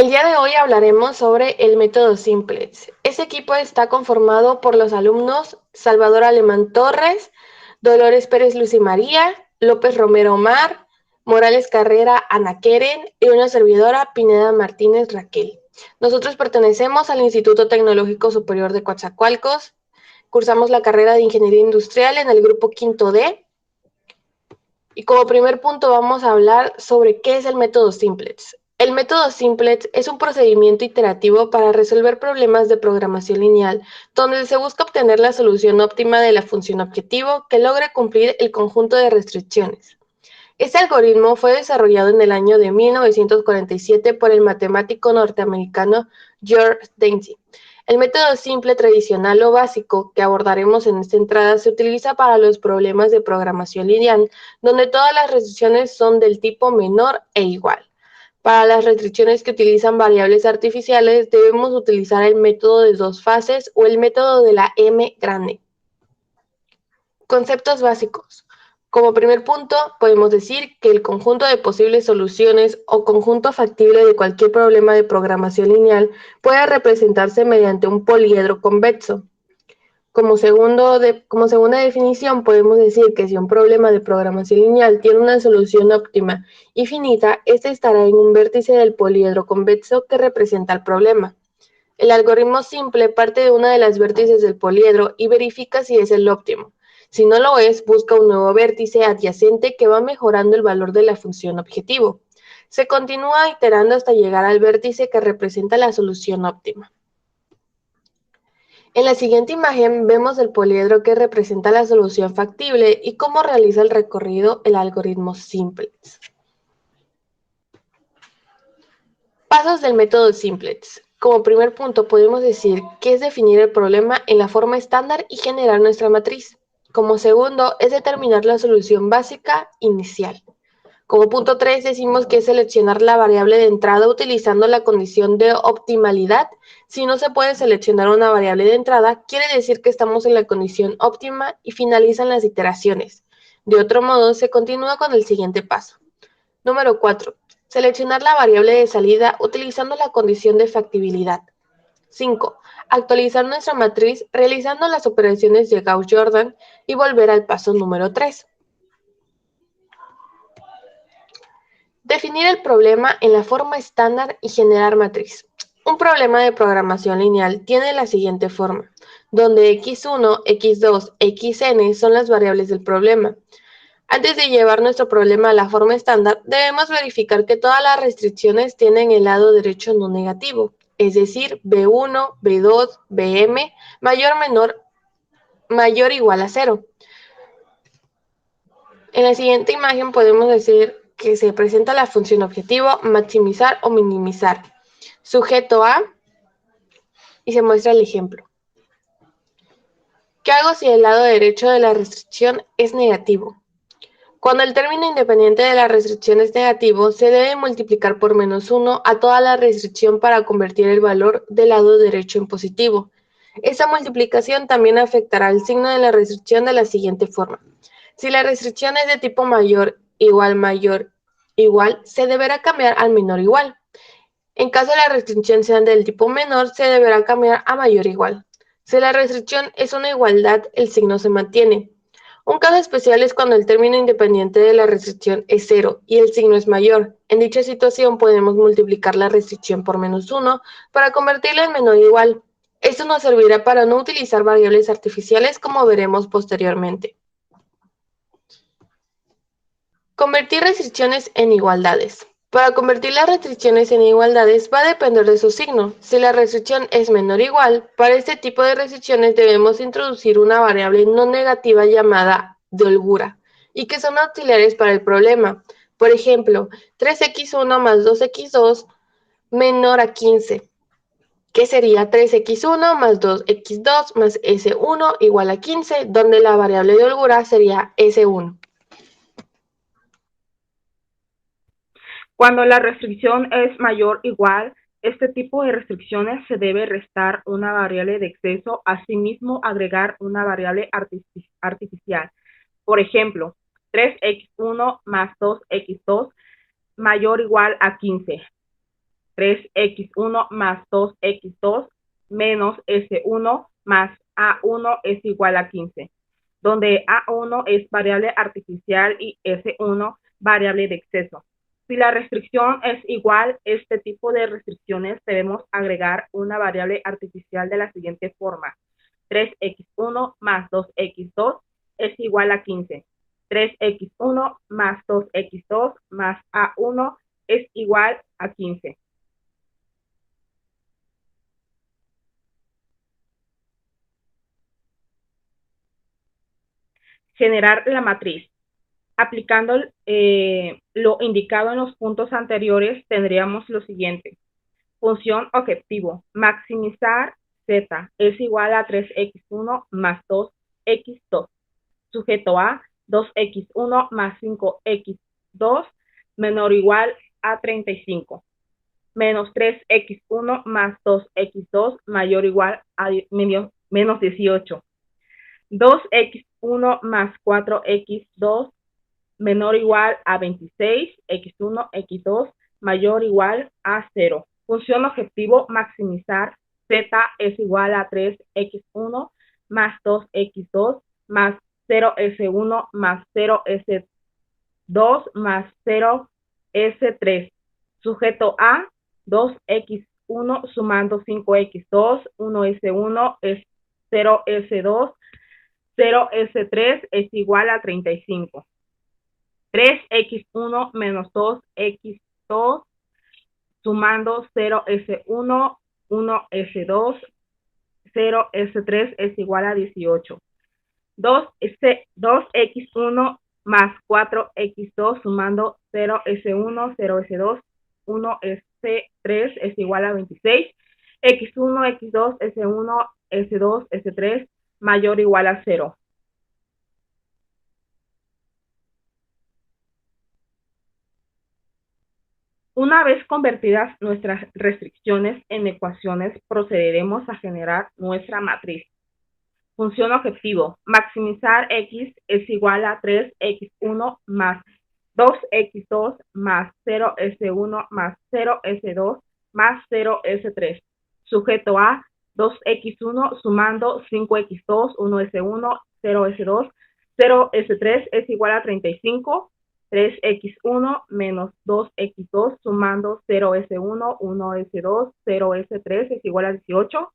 día de hoy hablaremos sobre el método Simplex. Este equipo está conformado por los alumnos Salvador Alemán Torres, Dolores Pérez Lucy María, López Romero Omar, Morales Carrera Ana Keren y una servidora Pineda Martínez Raquel. Nosotros pertenecemos al Instituto Tecnológico Superior de Coatzacoalcos. Cursamos la carrera de Ingeniería Industrial en el grupo Quinto D. Y como primer punto vamos a hablar sobre qué es el método Simplex. El método Simplex es un procedimiento iterativo para resolver problemas de programación lineal, donde se busca obtener la solución óptima de la función objetivo que logre cumplir el conjunto de restricciones. Este algoritmo fue desarrollado en el año de 1947 por el matemático norteamericano George Dancy. El método simple, tradicional o básico que abordaremos en esta entrada se utiliza para los problemas de programación lineal, donde todas las restricciones son del tipo menor e igual. Para las restricciones que utilizan variables artificiales, debemos utilizar el método de dos fases o el método de la M grande. Conceptos básicos. Como primer punto, podemos decir que el conjunto de posibles soluciones o conjunto factible de cualquier problema de programación lineal puede representarse mediante un poliedro convexo. Como segunda definición, podemos decir que si un problema de programación lineal tiene una solución óptima y finita, ésta estará en un vértice del poliedro convexo que representa el problema. El algoritmo simple parte de una de las vértices del poliedro y verifica si es el óptimo. Si no lo es, busca un nuevo vértice adyacente que va mejorando el valor de la función objetivo. Se continúa iterando hasta llegar al vértice que representa la solución óptima. En la siguiente imagen vemos el poliedro que representa la solución factible y cómo realiza el recorrido el algoritmo Simplex. Pasos del método Simplex. Como primer punto podemos decir que es definir el problema en la forma estándar y generar nuestra matriz. Como segundo es determinar la solución básica inicial. Como punto 3 decimos que es seleccionar la variable de entrada utilizando la condición de optimalidad. Si no se puede seleccionar una variable de entrada, quiere decir que estamos en la condición óptima y finalizan las iteraciones. De otro modo, se continúa con el siguiente paso. Número 4. Seleccionar la variable de salida utilizando la condición de factibilidad. 5. Actualizar nuestra matriz realizando las operaciones de Gauss-Jordan y volver al paso número 3. Definir el problema en la forma estándar y generar matriz. Un problema de programación lineal tiene la siguiente forma, donde x1, x2, xn son las variables del problema. Antes de llevar nuestro problema a la forma estándar, debemos verificar que todas las restricciones tienen el lado derecho no negativo, es decir, B1, B2, Bm, mayor o igual a 0. En la siguiente imagen podemos decir que se presenta la función objetivo, maximizar o minimizar, sujeto a, y se muestra el ejemplo. ¿Qué hago si el lado derecho de la restricción es negativo? Cuando el término independiente de la restricción es negativo, se debe multiplicar por -1 a toda la restricción para convertir el valor del lado derecho en positivo. Esa multiplicación también afectará el signo de la restricción de la siguiente forma. Si la restricción es de tipo mayor, igual, se deberá cambiar al menor igual. En caso de la restricción sea del tipo menor, se deberá cambiar a mayor igual. Si la restricción es una igualdad, el signo se mantiene. Un caso especial es cuando el término independiente de la restricción es 0 y el signo es mayor. En dicha situación podemos multiplicar la restricción por -1 para convertirla en menor o igual. Esto nos servirá para no utilizar variables artificiales como veremos posteriormente. Convertir restricciones en igualdades. Para convertir las restricciones en igualdades va a depender de su signo. Si la restricción es menor o igual, para este tipo de restricciones debemos introducir una variable no negativa llamada de holgura y que son auxiliares para el problema. Por ejemplo, 3x1 más 2x2 menor a 15, que sería 3x1 más 2x2 más s1 igual a 15, donde la variable de holgura sería s1. Cuando la restricción es mayor o igual, este tipo de restricciones se debe restar una variable de exceso, asimismo agregar una variable artificial. Por ejemplo, 3x1 más 2x2 mayor o igual a 15. 3x1 más 2x2 menos S1 más A1 es igual a 15, donde A1 es variable artificial y S1 variable de exceso. Si la restricción es igual, este tipo de restricciones debemos agregar una variable artificial de la siguiente forma. 3x1 más 2x2 es igual a 15. 3x1 más 2x2 más A1 es igual a 15. Generar la matriz. Aplicando lo indicado en los puntos anteriores, tendríamos lo siguiente. Función objetivo. Maximizar z es igual a 3x1 más 2x2. Sujeto A, 2x1 más 5x2 menor o igual a 35. Menos 3x1 más 2x2 mayor o igual a menos 18. 2x1 más 4x2 menor o igual a 26, x1, x2 mayor o igual a 0. Función objetivo maximizar z es igual a 3x1 más 2x2 más 0s1 más 0s2 más 0s3. Sujeto A, 2x1 sumando 5x2, 1s1 es 0s2, 0s3 es igual a 35. 3x1 menos 2x2 sumando 0s1, 1s2, 0s3 es igual a 18. 2x1 más 4x2 sumando 0s1, 0s2, 1s3 es igual a 26. x1, x2, s1, s2, s3 mayor o igual a 0. Una vez convertidas nuestras restricciones en ecuaciones, procederemos a generar nuestra matriz. Función objetivo. Maximizar x es igual a 3x1 más 2x2 más 0s1 más 0s2 más 0s3. Sujeto A, 2x1 sumando 5x2, 1s1, 0s2, 0s3 es igual a 35. 3x1 menos 2x2 sumando 0s1, 1s2, 0s3 es igual a 18.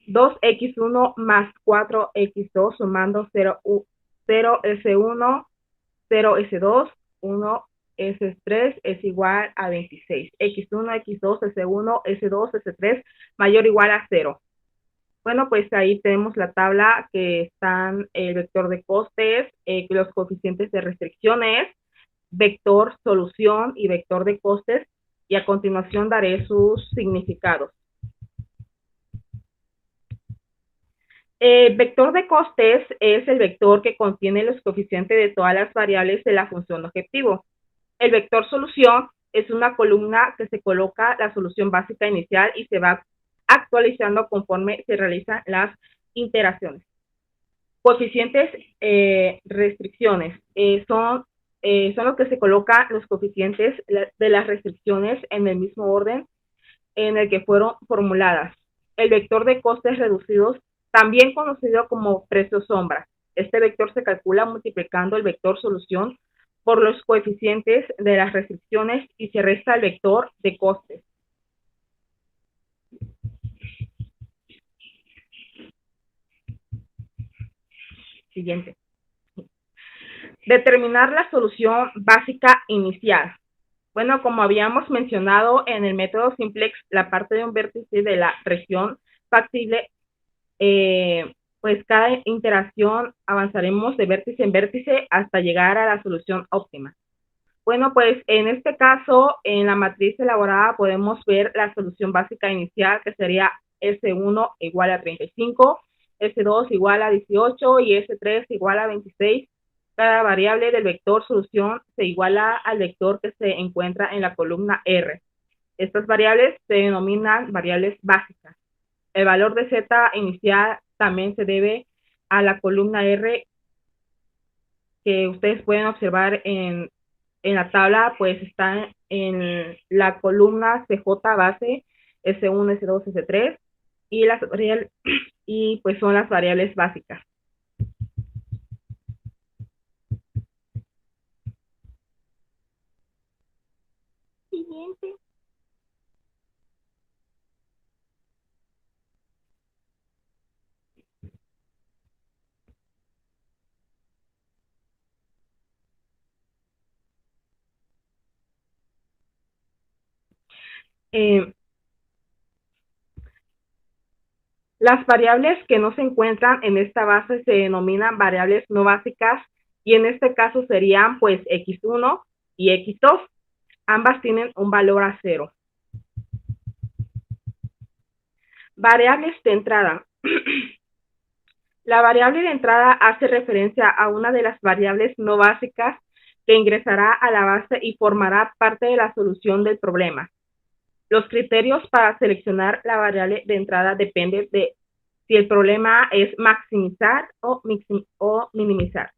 2x1 más 4x2 sumando 0s1, 0s2, 1s3 es igual a 26. x1, x2, s1, s2, s3 mayor o igual a 0. Bueno, pues ahí tenemos la tabla que están el vector de costes, los coeficientes de restricciones, vector solución y vector de costes, y a continuación daré sus significados. El vector de costes es el vector que contiene los coeficientes de todas las variables de la función objetivo. El vector solución es una columna que se coloca la solución básica inicial y se va actualizando conforme se realizan las iteraciones. Coeficientes, restricciones, son los que se colocan los coeficientes de las restricciones en el mismo orden en el que fueron formuladas. El vector de costes reducidos, también conocido como precio sombra. Este vector se calcula multiplicando el vector solución por los coeficientes de las restricciones y se resta el vector de costes. Siguiente. Determinar la solución básica inicial. Bueno, como habíamos mencionado en el método simplex, la parte de un vértice de la región factible, pues cada iteración avanzaremos de vértice en vértice hasta llegar a la solución óptima. Bueno, pues en este caso, en la matriz elaborada podemos ver la solución básica inicial, que sería S1 igual a 35, S2 igual a 18 y S3 igual a 26. Cada variable del vector solución se iguala al vector que se encuentra en la columna R. Estas variables se denominan variables básicas. El valor de Z inicial también se debe a la columna R, que ustedes pueden observar en en la tabla pues está en la columna CJ base S1, S2, S3 y las variables y pues son las variables básicas. Siguiente. Eh, Las variables que no se encuentran en esta base se denominan variables no básicas y en este caso serían pues x1 y x2. Ambas tienen un valor a 0. Variables de entrada. La variable de entrada hace referencia a una de las variables no básicas que ingresará a la base y formará parte de la solución del problema. Los criterios para seleccionar la variable de entrada dependen de si el problema es maximizar o minimizar.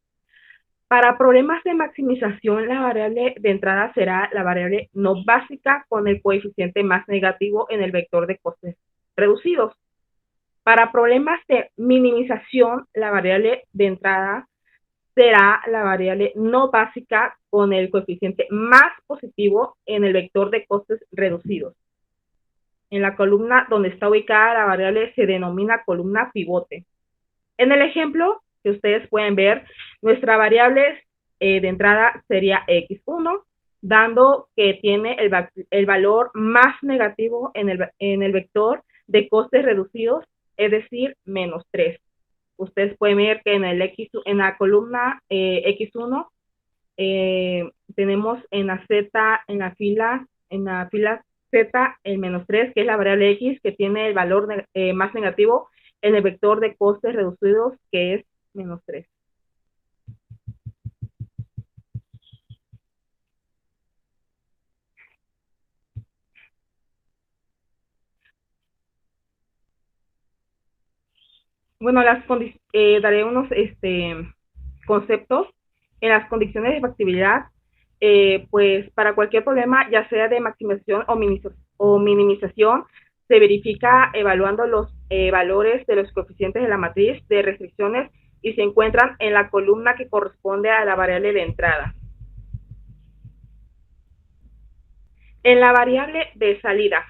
Para problemas de maximización, la variable de entrada será la variable no básica con el coeficiente más negativo en el vector de costes reducidos. Para problemas de minimización, la variable de entrada será la variable no básica con el coeficiente más positivo en el vector de costes reducidos. En la columna donde está ubicada la variable se denomina columna pivote. En el ejemplo que ustedes pueden ver, nuestra variable de entrada sería x1, dando que tiene el valor más negativo en el vector de costes reducidos, es decir, menos 3. Ustedes pueden ver que en la columna x1 tenemos en la z, en la fila z, el menos 3, que es la variable x, que tiene el valor más negativo en el vector de costes reducidos, que es menos 3. Bueno, daré unos conceptos. En las condiciones de factibilidad, pues para cualquier problema, ya sea de maximización o minimización, se verifica evaluando los valores de los coeficientes de la matriz de restricciones y se encuentran en la columna que corresponde a la variable de entrada. En la variable de salida,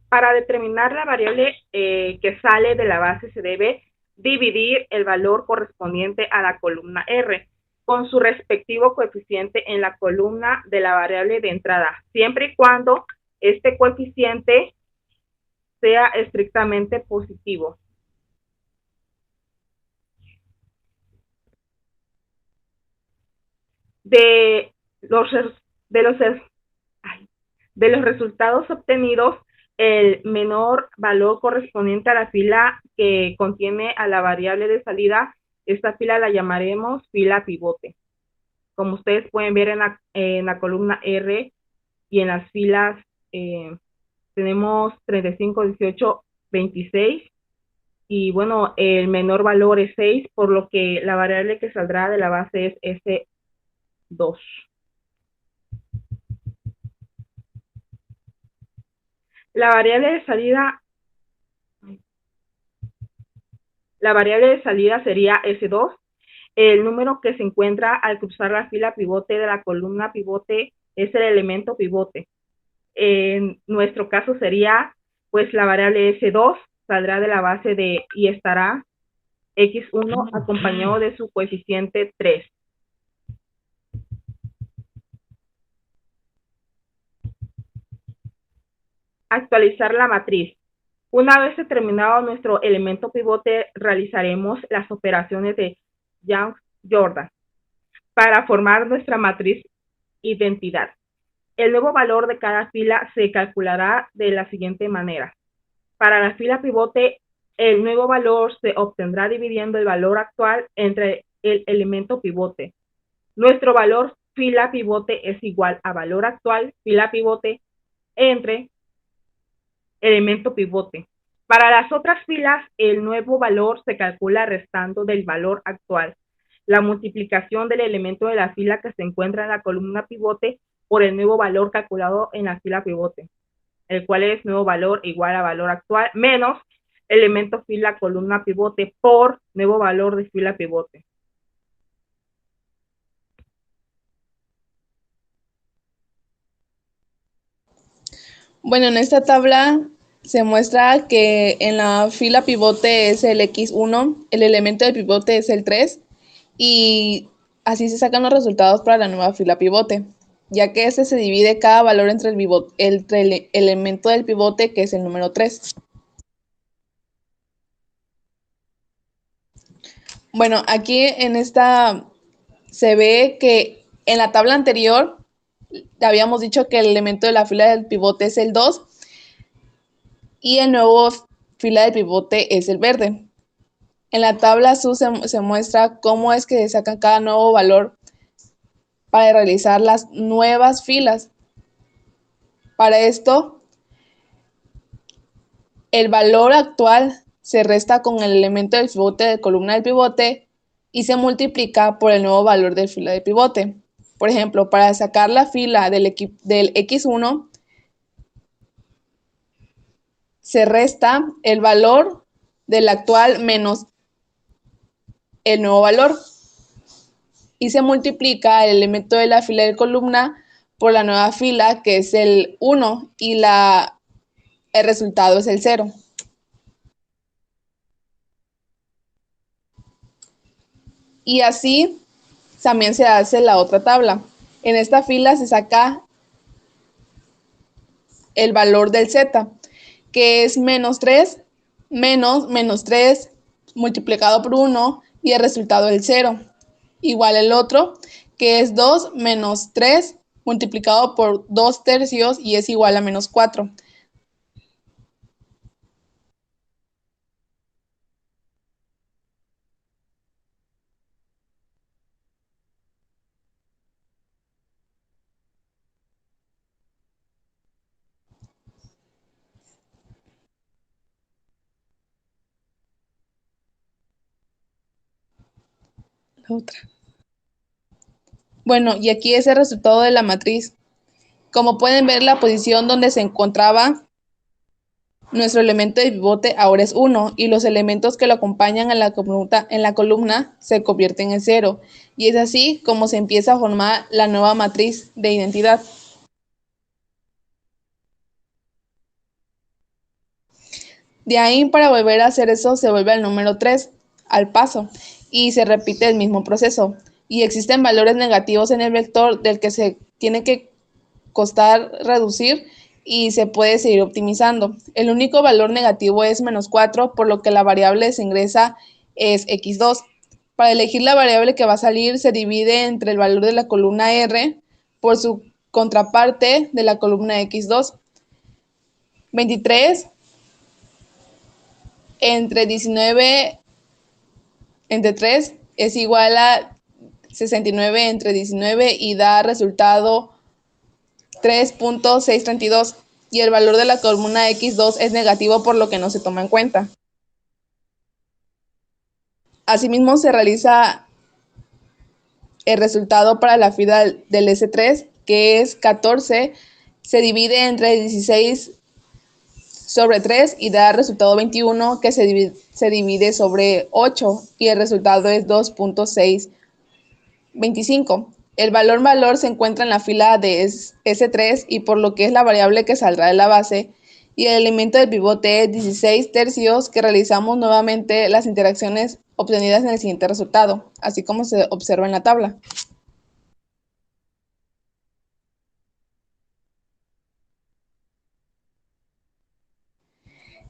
para determinar la variable que sale de la base se debe dividir el valor correspondiente a la columna R con su respectivo coeficiente en la columna de la variable de entrada, siempre y cuando este coeficiente sea estrictamente positivo. De los, de los, de los resultados obtenidos, el menor valor correspondiente a la fila que contiene a la variable de salida, esta fila la llamaremos fila pivote. Como ustedes pueden ver en la columna R y en las filas tenemos 35, 18, 26 y bueno, el menor valor es 6, por lo que la variable que saldrá de la base es S2. La variable de salida La variable de salida sería S2. El número que se encuentra al cruzar la fila pivote de la columna pivote es el elemento pivote. En nuestro caso sería, pues la variable S2 saldrá de la base de y estará X1 acompañado de su coeficiente 3. Actualizar la matriz. Una vez determinado nuestro elemento pivote, realizaremos las operaciones de Young-Jordan para formar nuestra matriz identidad. El nuevo valor de cada fila se calculará de la siguiente manera. Para la fila pivote, el nuevo valor se obtendrá dividiendo el valor actual entre el elemento pivote. Nuestro valor fila pivote es igual a valor actual fila pivote entre elemento pivote. Para las otras filas, el nuevo valor se calcula restando del valor actual la multiplicación del elemento de la fila que se encuentra en la columna pivote por el nuevo valor calculado en la fila pivote, el cual es nuevo valor igual a valor actual menos elemento fila columna pivote por nuevo valor de fila pivote. Bueno, en esta tabla se muestra que en la fila pivote es el X1, el elemento del pivote es el 3 y así se sacan los resultados para la nueva fila pivote, ya que este se divide cada valor entre el elemento del pivote, que es el número 3. Bueno, aquí en esta se ve que en la tabla anterior habíamos dicho que el elemento de la fila del pivote es el 2 y el nuevo fila del pivote es el verde. En la tabla azul se muestra cómo es que se sacan cada nuevo valor para realizar las nuevas filas. Para esto, el valor actual se resta con el elemento del pivote de columna del pivote y se multiplica por el nuevo valor del fila de pivote. Por ejemplo, para sacar la fila del X1, se resta el valor del actual menos el nuevo valor y se multiplica el elemento de la fila de columna por la nueva fila, que es el 1, y el resultado es el 0. Y así también se hace la otra tabla. En esta fila se saca el valor del z, que es menos 3, menos 3 multiplicado por 1 y el resultado es el 0. Igual el otro, que es 2 menos 3 multiplicado por 2 tercios y es igual a menos 4. La otra. Bueno, y aquí es el resultado de la matriz. Como pueden ver, la posición donde se encontraba nuestro elemento de pivote ahora es 1 y los elementos que lo acompañan en la columna se convierten en 0. Y es así como se empieza a formar la nueva matriz de identidad. De ahí, para volver a hacer eso, se vuelve al número 3 al paso y se repite el mismo proceso. Y existen valores negativos en el vector del que se tiene que costar reducir y se puede seguir optimizando. El único valor negativo es menos 4, por lo que la variable se ingresa es x2. Para elegir la variable que va a salir, se divide entre el valor de la columna R por su contraparte de la columna x2. 23 entre 19 entre 3 es igual a 69 entre 19 y da resultado 3.632 y el valor de la columna x2 es negativo, por lo que no se toma en cuenta. Asimismo, se realiza el resultado para la fila del S3, que es 14, se divide entre 16 sobre 3 y da resultado 21, que se divide sobre 8 y el resultado es 2.625. El valor se encuentra en la fila de S3 y por lo que es la variable que saldrá de la base, y el elemento del pivote es 16 tercios, que realizamos nuevamente las interacciones obtenidas en el siguiente resultado, así como se observa en la tabla.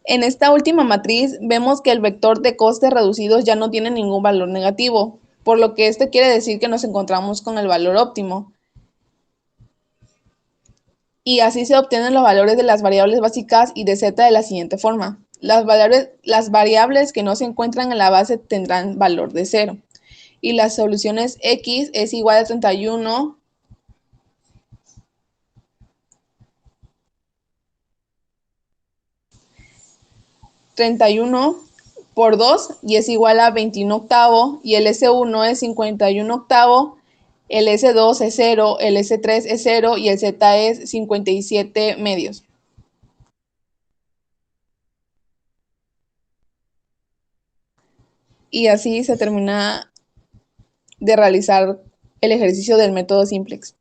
En esta última matriz vemos que el vector de costes reducidos ya no tiene ningún valor negativo, por lo que esto quiere decir que nos encontramos con el valor óptimo. Y así se obtienen los valores de las variables básicas y de z de la siguiente forma. Las variables que no se encuentran en la base tendrán valor de 0. Y las soluciones x es igual a 31 31 por 2 y es igual a 21 octavo, y el S1 es 51 octavo, el S2 es 0, el S3 es 0 y el Z es 57 medios. Y así se termina de realizar el ejercicio del método simplex.